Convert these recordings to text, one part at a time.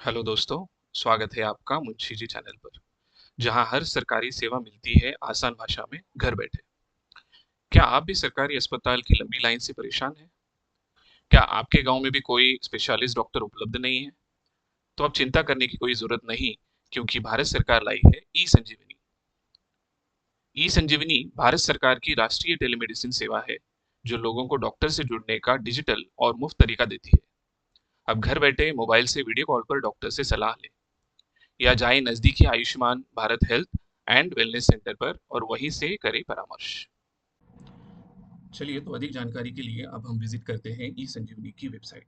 Hello दोस्तों, स्वागत है आपका मुंशी जी चैनल पर, जहां हर सरकारी सेवा मिलती है आसान भाषा में घर बैठे। क्या आप भी सरकारी अस्पताल की लंबी लाइन से परेशान हैं? क्या आपके गांव में भी कोई स्पेशलिस्ट डॉक्टर उपलब्ध नहीं है? तो अब चिंता करने की कोई जरूरत नहीं, क्योंकि भारत सरकार लाई है ई संजीवनी। ई संजीवनी भारत सरकार की राष्ट्रीय टेलीमेडिसिन सेवा है, जो लोगों को डॉक्टर से जुड़ने का डिजिटल और मुफ्त तरीका देती है। अब घर बैठे मोबाइल से वीडियो कॉल पर डॉक्टर से सलाह लें, या जाएं नजदीकी Ayushman Bharat health and wellness centre पर और वहीं से करें परामर्श। चलिए, तो अधिक जानकारी के लिए अब हम विजिट करते हैं ई संजीवनी की वेबसाइट।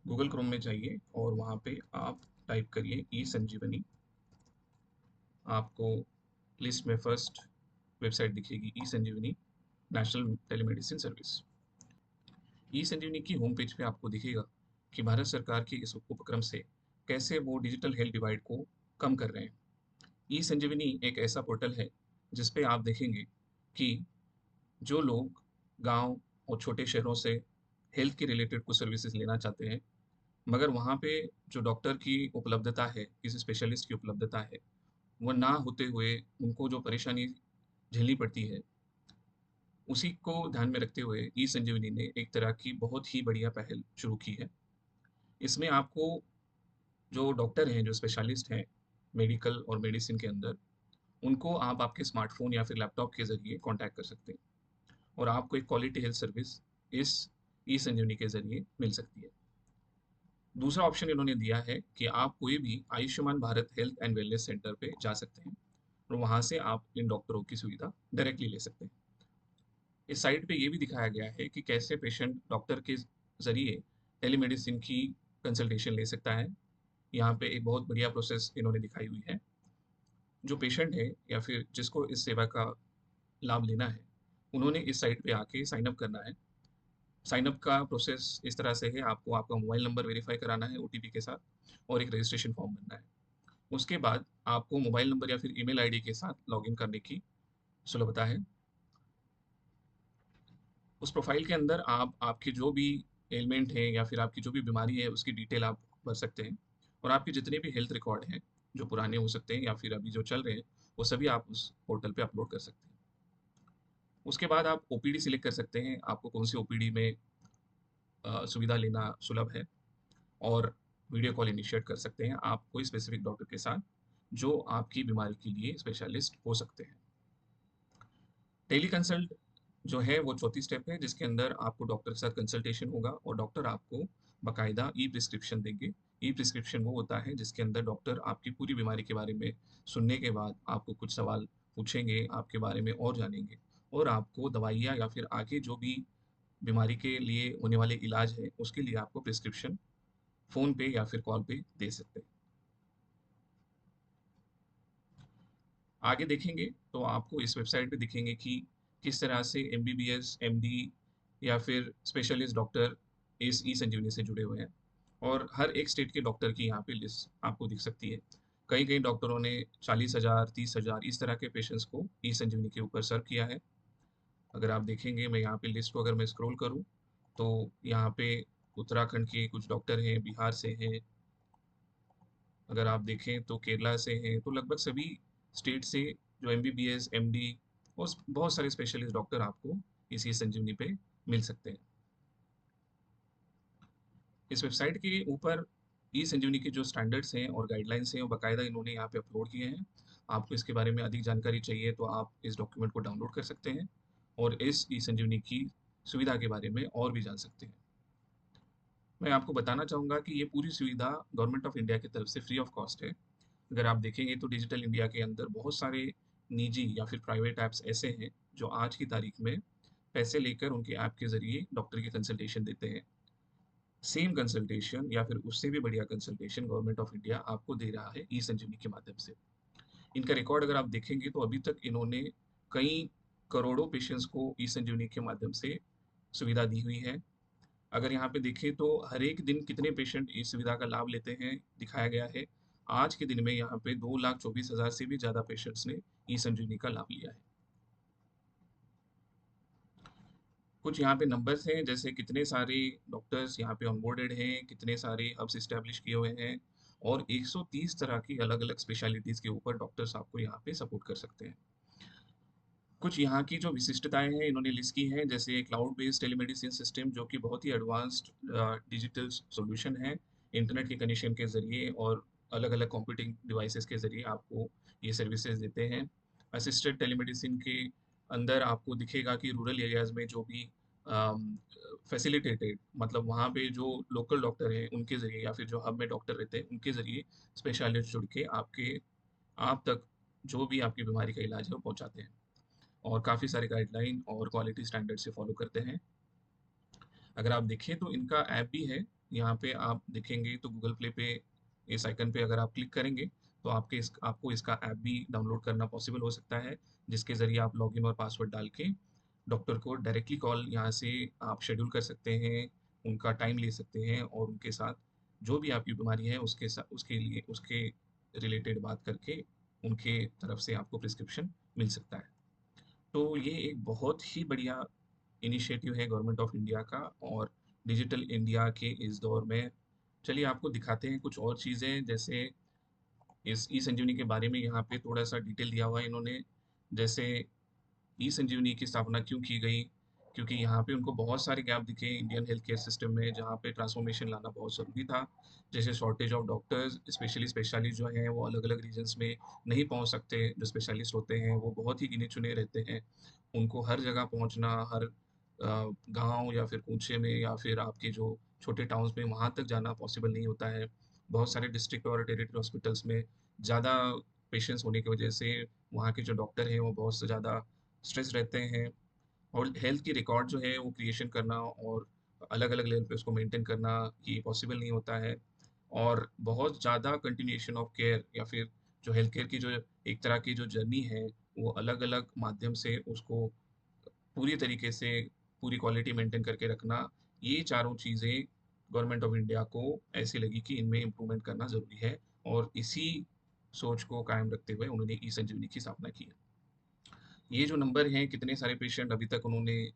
गूगल क्रोम में जाइए और वहाँ पे आप टाइप करिए ई संजीवनी। आपको लिस्ट में फर्स्ट वेबसाइट दिखेगी, ई संजीवनी नेशनल टेलीमेडिसिन सर्विस। ई संजीवनी की होम पेज पे आपको दिखेगा कि भारत सरकार के इस उपक्रम से कैसे वो डिजिटल हेल्थ डिवाइड को कम कर रहे हैं। ई संजीवनी एक ऐसा पोर्टल है जिस पे आप देखेंगे कि जो लोग गांव और छोटे शहरों से हेल्थ के रिलेटेड कुछ सर्विसेज लेना चाहते हैं, मगर वहाँ पे जो डॉक्टर की उपलब्धता है, किसी स्पेशलिस्ट की उपलब्धता है, वो ना होते हुए उनको जो परेशानी झेलनी पड़ती है, उसी को ध्यान में रखते हुए ई संजीवनी ने एक तरह की बहुत ही बढ़िया पहल शुरू की है। इसमें आपको जो डॉक्टर हैं, जो स्पेशलिस्ट हैं मेडिकल और मेडिसिन के अंदर, उनको आप आपके स्मार्टफोन या फिर लैपटॉप के ज़रिए कॉन्टैक्ट कर सकते हैं और आपको एक क्वालिटी हेल्थ सर्विस इस ई संजीवनी के ज़रिए मिल सकती है। दूसरा ऑप्शन इन्होंने दिया है कि आप कोई भी Ayushman Bharat health and wellness centre पे जा सकते हैं और वहाँ से आप इन डॉक्टरों की सुविधा डायरेक्टली ले सकते हैं। इस साइट पे ये भी दिखाया गया है कि कैसे पेशेंट डॉक्टर के ज़रिए टेलीमेडिसिन की कंसल्टेशन ले सकता है। यहाँ पे एक बहुत बढ़िया प्रोसेस इन्होंने दिखाई हुई है। जो पेशेंट है या फिर जिसको इस सेवा का लाभ लेना है, उन्होंने इस साइट पे आके साइन अप करना है। साइन अप का प्रोसेस इस तरह से है, आपको आपका मोबाइल नंबर वेरीफाई कराना है ओटीपी के साथ और एक रजिस्ट्रेशन फॉर्म भरना है। उसके बाद आपको मोबाइल नंबर या फिर ईमेल आईडी के साथ लॉगिन करने की सुलभता है। उस प्रोफाइल के अंदर आप आपके जो भी एलिमेंट है या फिर आपकी जो भी बीमारी है, उसकी डिटेल आप भर सकते हैं और आपके जितने भी हेल्थ रिकॉर्ड हैं, जो पुराने हो सकते हैं या फिर अभी जो चल रहे हैं, वो सभी आप उस पोर्टल पे अपलोड कर सकते हैं। उसके बाद आप ओपीडी सिलेक्ट कर सकते हैं, आपको कौन सी ओपीडी में सुविधा लेना सुलभ है, और वीडियो कॉल इनिशिएट कर सकते हैं आप कोई स्पेसिफिक डॉक्टर के साथ जो आपकी बीमारी के लिए स्पेशलिस्ट हो सकते हैं। टेली कंसल्ट जो है वो चौथी स्टेप है, जिसके अंदर आपको डॉक्टर के साथ कंसल्टेशन होगा और डॉक्टर आपको बाकायदा ई प्रिस्क्रिप्शन देंगे। ई प्रिस्क्रिप्शन वो होता है जिसके अंदर डॉक्टर आपकी पूरी बीमारी के बारे में सुनने के बाद आपको कुछ सवाल पूछेंगे, आपके बारे में और जानेंगे और आपको दवाइयाँ या फिर आगे जो भी बीमारी के लिए होने वाले इलाज है, उसके लिए आपको प्रिस्क्रिप्शन फ़ोन पे या फिर कॉल पे दे सकते हैं। आगे देखेंगे तो आपको इस वेबसाइट पे दिखेंगे कि किस तरह से एमबीबीएस, एमडी या फिर स्पेशलिस्ट डॉक्टर इस ई संजीवनी से जुड़े हुए हैं और हर एक स्टेट के डॉक्टर की यहाँ पे लिस्ट आपको दिख सकती है। कई कई डॉक्टरों ने 40,000, 30,000 इस तरह के पेशेंट्स को ई संजीवनी के ऊपर सर्व किया है। अगर आप देखेंगे, मैं यहाँ पे लिस्ट को अगर मैं स्क्रॉल करूँ तो यहाँ पे उत्तराखंड के कुछ डॉक्टर हैं, बिहार से हैं, अगर आप देखें तो केरला से हैं, तो लगभग सभी स्टेट से जो एमबीबीएस, एमडी और बहुत सारे स्पेशलिस्ट डॉक्टर आपको इसी संजीवनी पे मिल सकते हैं। इस वेबसाइट के ऊपर ई संजीवनी के जो स्टैंडर्ड्स हैं और गाइडलाइंस हैं, वो बाकायदा इन्होंने यहाँ पे अपलोड किए हैं। आपको इसके बारे में अधिक जानकारी चाहिए तो आप इस डॉक्यूमेंट को डाउनलोड कर सकते हैं और इस ई संजीवनी की सुविधा के बारे में और भी जान सकते हैं। मैं आपको बताना चाहूँगा कि ये पूरी सुविधा गवर्नमेंट ऑफ इंडिया की तरफ से फ्री ऑफ कॉस्ट है। अगर आप देखेंगे तो डिजिटल इंडिया के अंदर बहुत सारे निजी या फिर प्राइवेट ऐप्स ऐसे हैं जो आज की तारीख में पैसे लेकर उनके ऐप के ज़रिए डॉक्टर की कंसल्टेशन देते हैं। सेम कंसल्टेशन या फिर उससे भी बढ़िया कंसल्टेशन गवर्नमेंट ऑफ इंडिया आपको दे रहा है ई संजीवनी के माध्यम से। इनका रिकॉर्ड अगर आप देखेंगे तो अभी तक इन्होंने कई करोड़ों पेशेंट्स को ई संजीवनी के माध्यम से सुविधा दी हुई है। अगर यहाँ पे देखें तो हर एक दिन कितने पेशेंट इस सुविधा का लाभ लेते हैं दिखाया गया है। आज के दिन में यहाँ पे 2,24,000 से भी ज़्यादा पेशेंट्स ने ई संजीवनी का लाभ लिया है। कुछ यहाँ पे नंबर्स हैं, जैसे कितने सारे डॉक्टर्स यहाँ पे ऑनबोर्डेड हैं, कितने सारे हब्स इस्टेब्लिश किए हुए हैं और 130 तरह की अलग-अलग स्पेशलिटीज़ के ऊपर डॉक्टर्स आपको यहाँ पे सपोर्ट कर सकते हैं। कुछ यहाँ की जो विशिष्टताएँ हैं इन्होंने लिस्ट की हैं, जैसे क्लाउड बेस्ड टेलीमेडिसिन सिस्टम जो कि बहुत ही एडवांस्ड डिजिटल सॉल्यूशन है, इंटरनेट के कनेक्शन के ज़रिए और अलग-अलग कंप्यूटिंग डिवाइसेज़ के ज़रिए आपको ये सर्विसेज़ देते हैं। असिस्टेड टेलीमेडिसिन के अंदर आपको दिखेगा कि रूरल एरियाज़ में जो भी फैसिलिटेटेड मतलब वहाँ पे जो लोकल डॉक्टर हैं उनके ज़रिए या फिर जो हब में डॉक्टर रहते हैं उनके ज़रिए स्पेशलिस्ट जुड़ के आप तक जो भी आपकी बीमारी का इलाज है वो पहुँचाते हैं। और काफ़ी सारे गाइडलाइन और क्वालिटी स्टैंडर्ड से फॉलो करते हैं। अगर आप देखें तो इनका ऐप भी है, यहाँ पे आप देखेंगे तो गूगल प्ले पे इस आइकन पे अगर आप क्लिक करेंगे तो आपको इसका ऐप भी डाउनलोड करना पॉसिबल हो सकता है, जिसके ज़रिए आप लॉगिन और पासवर्ड डाल के डॉक्टर को डायरेक्टली कॉल यहाँ से आप शेड्यूल कर सकते हैं, उनका टाइम ले सकते हैं और उनके साथ जो भी आपकी बीमारी है उसके रिलेटेड बात करके उनके तरफ से आपको प्रिस्क्रिप्शन मिल सकता है। तो ये एक बहुत ही बढ़िया इनिशिएटिव है गवर्नमेंट ऑफ इंडिया का और डिजिटल इंडिया के इस दौर में। चलिए आपको दिखाते हैं कुछ और चीज़ें, जैसे इस ई संजीवनी के बारे में यहाँ पे थोड़ा सा डिटेल दिया हुआ है इन्होंने। जैसे ई संजीवनी की स्थापना क्यों की गई, क्योंकि यहाँ पे उनको बहुत सारे गैप दिखे इंडियन हेल्थ केयर सिस्टम में, जहाँ पे ट्रांसफॉर्मेशन लाना बहुत ज़रूरी था। जैसे shortage of doctors, specially specialist जो हैं वो अलग अलग रीजन्स में नहीं पहुँच सकते, जो स्पेशलिस्ट होते हैं वो बहुत ही गिने चुने रहते हैं, उनको हर जगह पहुँचना, हर गांव या फिर कूचे में या फिर आपके जो छोटे टाउन्स में वहाँ तक जाना पॉसिबल नहीं होता है। बहुत सारे डिस्ट्रिक्ट और टेरिटरी हॉस्पिटल्स में ज़्यादा पेशेंट्स होने की वजह से वहाँ के जो डॉक्टर हैं वो बहुत से ज़्यादा स्ट्रेस रहते हैं और हेल्थ की रिकॉर्ड जो है वो क्रिएशन करना और अलग-अलग लेवल पे उसको मेंटेन करना ये पॉसिबल नहीं होता है। और बहुत ज़्यादा कंटिन्यूएशन ऑफ केयर या फिर जो हेल्थ केयर की जो एक तरह की जो जर्नी है, वो अलग-अलग माध्यम से उसको पूरी तरीके से पूरी क्वालिटी मेंटेन करके रखना, ये चारों चीज़ें गवर्नमेंट ऑफ इंडिया को ऐसी लगी कि इनमें इम्प्रूवमेंट करना ज़रूरी है और इसी सोच को कायम रखते हुए उन्होंने ई संजीवनी की स्थापना की है। ये जो नंबर हैं, कितने सारे पेशेंट अभी तक उन्होंने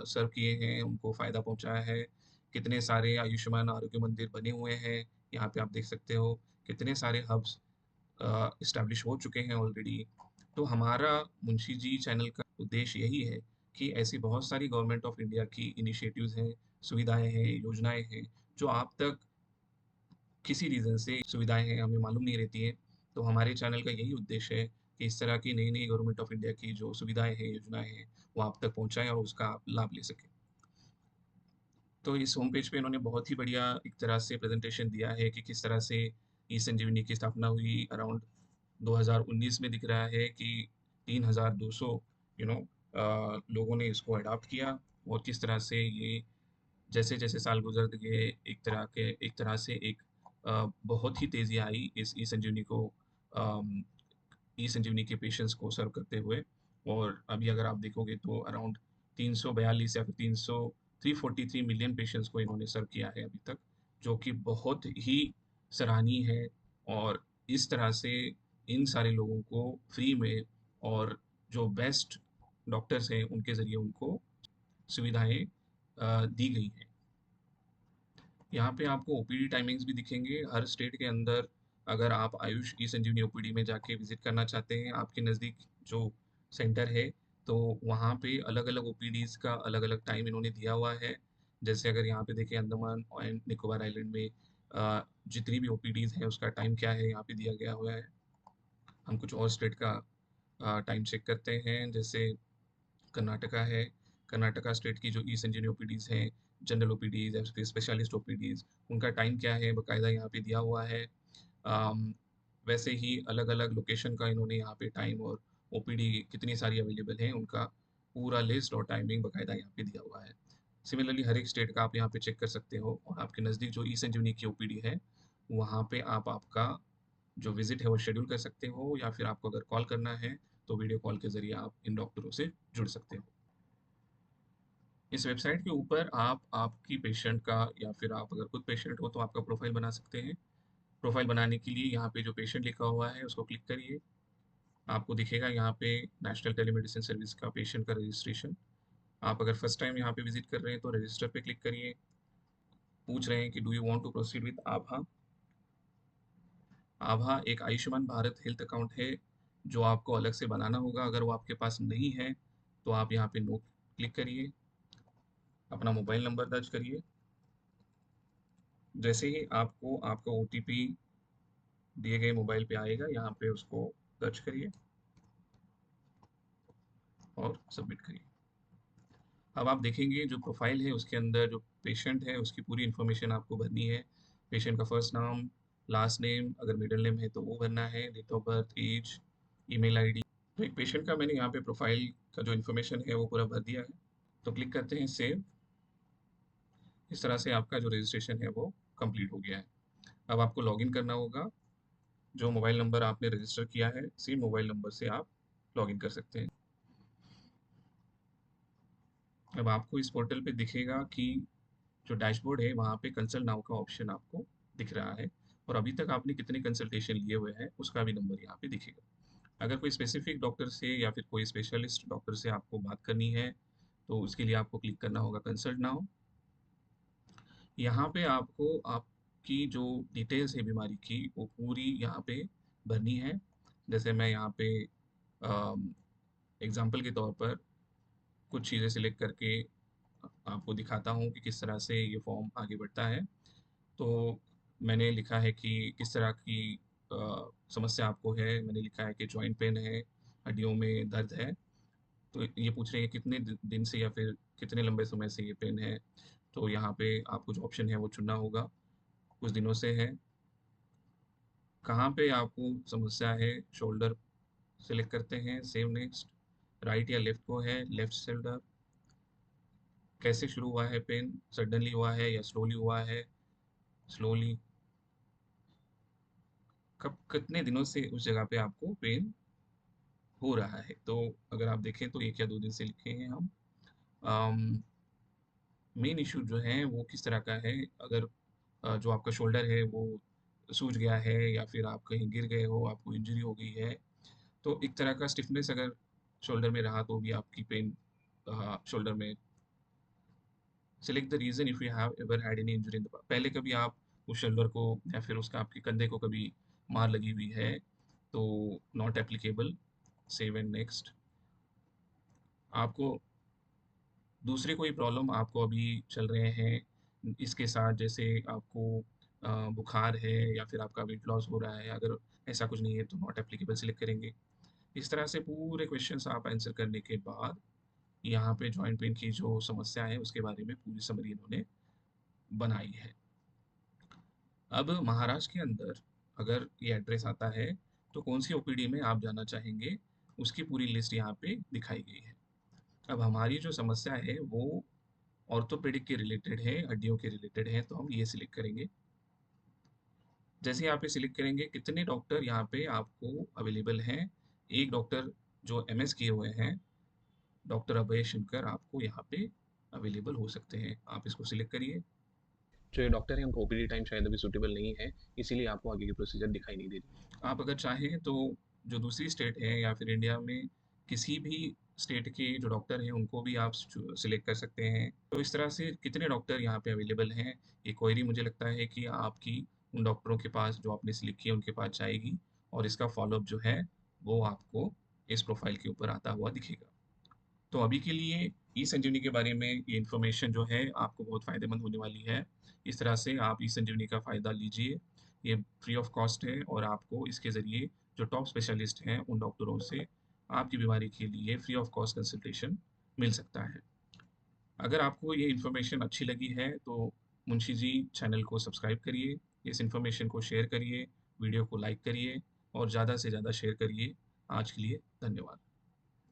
सर्व किए हैं, उनको फ़ायदा पहुँचाया है, कितने सारे आयुष्मान आरोग्य मंदिर बने हुए हैं, यहाँ पे आप देख सकते हो, कितने सारे हब्स इस्टैब्लिश हो चुके हैं ऑलरेडी। तो हमारा मुंशी जी चैनल का उद्देश्य यही है कि ऐसी बहुत सारी गवर्नमेंट ऑफ इंडिया की इनिशिएटिव्स हैं, सुविधाएँ हैं, योजनाएँ हैं, जो आप तक किसी रीज़न से सुविधाएँ हैं, हमें मालूम नहीं रहती हैं। तो हमारे चैनल का यही उद्देश्य है कि इस तरह की नई-नई गवर्नमेंट ऑफ इंडिया की जो सुविधाएँ हैं, योजनाएँ हैं, वो आप तक पहुँचाएँ और उसका आप लाभ ले सकें। तो इस होम पेज पे इन्होंने बहुत ही बढ़िया एक तरह से प्रेज़ेंटेशन दिया है कि किस तरह से ई संजीवनी की स्थापना हुई। अराउंड 2019 में दिख रहा है कि 3200 लोगों ने इसको अडॉप्ट किया और किस तरह से ये जैसे-जैसे साल गुज़रते गए एक तरह से एक बहुत ही तेज़ी आई इस ई संजीवनी के पेशेंट्स को सर्व करते हुए। और अभी अगर आप देखोगे तो अराउंड 342 या फिर 343 मिलियन पेशेंट्स को इन्होंने सर्व किया है अभी तक, जो कि बहुत ही सराहनीय है। और इस तरह से इन सारे लोगों को फ्री में और जो बेस्ट डॉक्टर्स हैं उनके ज़रिए उनको सुविधाएँ दी गई हैं। यहाँ पे आपको ओपीडी टाइमिंग्स भी दिखेंगे हर स्टेट के अंदर। अगर आप आयुष ई संजीवनी ओपीडी में जाके विजिट करना चाहते हैं, आपके नज़दीक जो सेंटर है, तो वहाँ पे अलग-अलग ओपीडीज़ का अलग-अलग टाइम इन्होंने दिया हुआ है। जैसे अगर यहाँ पे देखें अंडमान एंड निकोबार आइलैंड में जितनी भी ओपीडीज़ हैं उसका टाइम क्या है यहाँ पे दिया गया हुआ है। हम कुछ और स्टेट का टाइम चेक करते हैं, जैसे कर्नाटका है। कर्नाटका स्टेट की जो ई संजीवनी ओपीडीज़ हैं, जनरल ओपीडीज़ या फिर स्पेशलिस्ट ओपीडीज़, उनका टाइम क्या है बाकायदा यहाँ पे दिया हुआ है। अम, वैसे ही अलग-अलग लोकेशन का इन्होंने यहाँ पे टाइम और ओपीडी कितनी सारी अवेलेबल हैं, उनका पूरा लिस्ट और टाइमिंग बाकायदा यहाँ पे दिया हुआ है। सिमिलरली हर एक स्टेट का आप यहाँ पे चेक कर सकते हो और आपके नज़दीक जो ई संजीवनी की ओपीडी है, वहाँ पे आप आपका जो विज़िट है वो शेड्यूल कर सकते हो या फिर आपको अगर कॉल करना है, तो वीडियो कॉल के ज़रिए आप इन डॉक्टरों से जुड़ सकते हो। इस वेबसाइट के ऊपर आप आपकी पेशेंट का या फिर आप अगर खुद पेशेंट हो तो आपका प्रोफाइल बना सकते हैं। प्रोफाइल बनाने के लिए यहाँ पे जो पेशेंट लिखा हुआ है उसको क्लिक करिए। आपको दिखेगा यहाँ पे नेशनल टेलीमेडिसिन सर्विस का पेशेंट का रजिस्ट्रेशन। आप अगर फर्स्ट टाइम यहाँ पे विजिट कर रहे हैं तो रजिस्टर पे क्लिक करिए। पूछ रहे हैं कि do you want to proceed with Abha. Abha एक आयुष्मान भारत हेल्थ अकाउंट है जो आपको अलग से बनाना होगा। अगर वो आपके पास नहीं है तो आप यहाँ पे नो क्लिक करिए, अपना मोबाइल नंबर दर्ज करिए। जैसे ही आपको आपका OTP दिए गए मोबाइल पे आएगा, यहाँ पे उसको दर्ज करिए और सबमिट करिए। अब आप देखेंगे जो प्रोफाइल है उसके अंदर जो पेशेंट है उसकी पूरी इन्फॉर्मेशन आपको भरनी है। पेशेंट का फर्स्ट नाम, लास्ट नेम, अगर मिडिल नेम है तो वो भरना है, date of birth, age, email ID. तो एक पेशेंट का मैंने यहाँ पे प्रोफाइल का जो इन्फॉर्मेशन है वो पूरा भर दिया है। तो क्लिक करते हैं सेव। इस तरह से आपका जो रजिस्ट्रेशन है वो कंप्लीट हो गया है। अब आपको लॉगिन करना होगा। जो मोबाइल नंबर आपने रजिस्टर किया है उसी मोबाइल नंबर से आप लॉगिन कर सकते हैं। अब आपको इस पोर्टल पे दिखेगा कि जो डैशबोर्ड है वहाँ पे कंसल्ट नाउ का ऑप्शन आपको दिख रहा है और अभी तक आपने कितने कंसल्टेशन लिए हुए हैं उसका भी नंबर यहाँ पे दिखेगा। अगर कोई स्पेसिफिक डॉक्टर से या फिर कोई स्पेशलिस्ट डॉक्टर से आपको बात करनी है तो उसके लिए आपको क्लिक करना होगा कंसल्ट नाउ। यहाँ पे आपको आपकी जो डिटेल्स है बीमारी की वो पूरी यहाँ पे भरनी है। जैसे मैं यहाँ पे एग्जाम्पल के तौर पर कुछ चीज़ें सिलेक्ट करके आपको दिखाता हूँ कि किस तरह से ये फॉर्म आगे बढ़ता है। तो मैंने लिखा है कि किस तरह की समस्या आपको है। मैंने लिखा है कि जॉइंट पेन है, हड्डियों में दर्द है। तो ये पूछ रहे हैं कितने दिन से या फिर कितने लंबे समय से ये पेन है। तो यहाँ पे आपको जो ऑप्शन है वो चुनना होगा। कुछ दिनों से है। कहाँ पे आपको समस्या है, शोल्डर सेलेक्ट करते हैं, सेव नेक्स्ट। राइट या लेफ्ट को है, लेफ्ट शोल्डर। कैसे शुरू हुआ है पेन, सडनली हुआ है या स्लोली हुआ है, स्लोली। कब कितने दिनों से उस जगह पे आपको पेन हो रहा है। तो अगर आप देखें तो 1 या 2 दिन से लिखे हैं हम। मेन इशू जो है वो किस तरह का है। अगर जो आपका शोल्डर है वो सूज गया है या फिर आप कहीं गिर गए हो, आपको इंजरी हो गई है, तो एक तरह का स्टिफनेस अगर शोल्डर में रहा तो भी आपकी पेन शोल्डर में। Select the reason if you have ever had any injury in the past. पहले कभी आप उस शोल्डर को या फिर उसका आपके कंधे को कभी मार लगी हुई है तो not applicable, save and next. आपको दूसरे कोई प्रॉब्लम आपको अभी चल रहे हैं इसके साथ, जैसे आपको बुखार है या फिर आपका वेट लॉस हो रहा है, अगर ऐसा कुछ नहीं है तो नॉट एप्लीकेबल सिलेक्ट करेंगे। इस तरह से पूरे क्वेश्चंस आप आंसर करने के बाद यहाँ पे जॉइंट पेन की जो समस्या है उसके बारे में पूरी समरी इन्होंने बनाई है। अब महाराष्ट्र के अंदर अगर ये एड्रेस आता है तो कौन सी OPD में आप जाना चाहेंगे उसकी पूरी लिस्ट यहाँ पे दिखाई गई है। अब हमारी जो समस्या है वो ऑर्थोपेडिक के रिलेटेड है, हड्डियों के रिलेटेड है, तो हम ये सिलेक्ट करेंगे। जैसे यहाँ पे सिलेक्ट करेंगे कितने डॉक्टर यहाँ पे आपको अवेलेबल हैं। एक डॉक्टर जो MS किए हुए हैं, डॉक्टर अभय शंकर, आपको यहाँ पे अवेलेबल हो सकते हैं। आप इसको सिलेक्ट करिए। जो ये डॉक्टर है उनको OPD टाइम शायद अभी सूटेबल नहीं है, इसीलिए आपको आगे की प्रोसीजर दिखाई नहीं दे रही। आप अगर चाहें तो जो दूसरी स्टेट है या फिर इंडिया में किसी भी स्टेट के जो डॉक्टर हैं उनको भी आप सिलेक्ट कर सकते हैं। तो इस तरह से कितने डॉक्टर यहाँ पे अवेलेबल हैं, ये क्वेरी मुझे लगता है कि आपकी उन डॉक्टरों के पास जो आपने सिलेक्ट किया उनके पास जाएगी और इसका फॉलोअप जो है वो आपको इस प्रोफाइल के ऊपर आता हुआ दिखेगा। तो अभी के लिए ई संजीवनी के बारे में ये इन्फॉर्मेशन जो है आपको बहुत फ़ायदेमंद होने वाली है। इस तरह से आप ई संजीवनी का फ़ायदा लीजिए। ये फ्री ऑफ कॉस्ट है और आपको इसके ज़रिए जो टॉप स्पेशलिस्ट हैं उन डॉक्टरों से आपकी बीमारी के लिए फ्री ऑफ कॉस्ट कंसल्टेशन मिल सकता है। अगर आपको ये इन्फॉर्मेशन अच्छी लगी है तो मुंशी जी चैनल को सब्सक्राइब करिए, इस इन्फॉर्मेशन को शेयर करिए, वीडियो को लाइक करिए और ज़्यादा से ज़्यादा शेयर करिए। आज के लिए धन्यवाद।